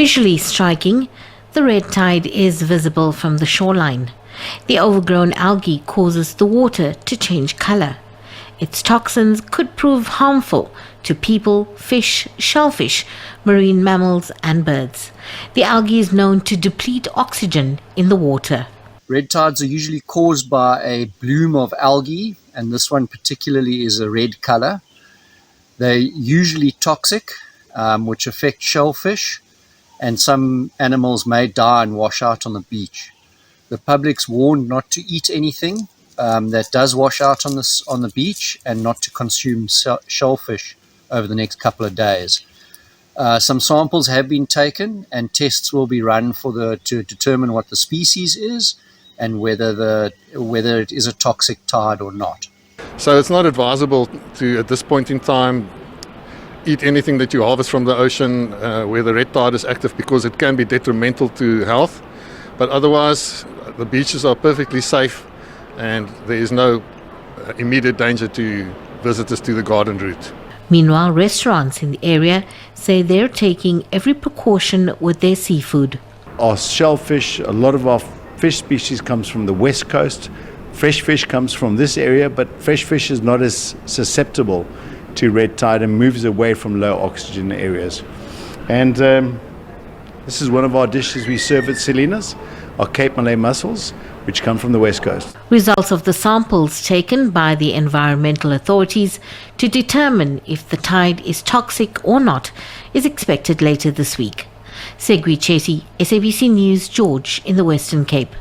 Visually striking, the red tide is visible from the shoreline. The overgrown algae causes the water to change color. Its toxins could prove harmful to people, fish, shellfish, marine mammals and birds. The algae is known to deplete oxygen in the water. Red tides are usually caused by a bloom of algae, and this one particularly is a red color. They're usually toxic, which affect shellfish, and some animals may die and wash out on the beach. The public's warned not to eat anything that does wash out on the beach, and not to consume shellfish over the next couple of days. Some samples have been taken, and tests will be run to determine what the species is and whether it is a toxic tide or not. So it's not advisable to, at this point in time, eat anything that you harvest from the ocean where the red tide is active, because it can be detrimental to health. But otherwise, the beaches are perfectly safe, and there is no immediate danger to visitors to the garden route. Meanwhile, restaurants in the area say they're taking every precaution with their seafood. Our shellfish, a lot of our fish species comes from the west coast. Fresh fish comes from this area, but fresh fish is not as susceptible to red tide and moves away from low oxygen areas. And this is one of our dishes we serve at Selena's, our Cape Malay mussels, which come from the west coast. Results of the samples taken by the environmental authorities to determine if the tide is toxic or not is expected later this week. Segui Chesi, SABC News, George in the Western Cape.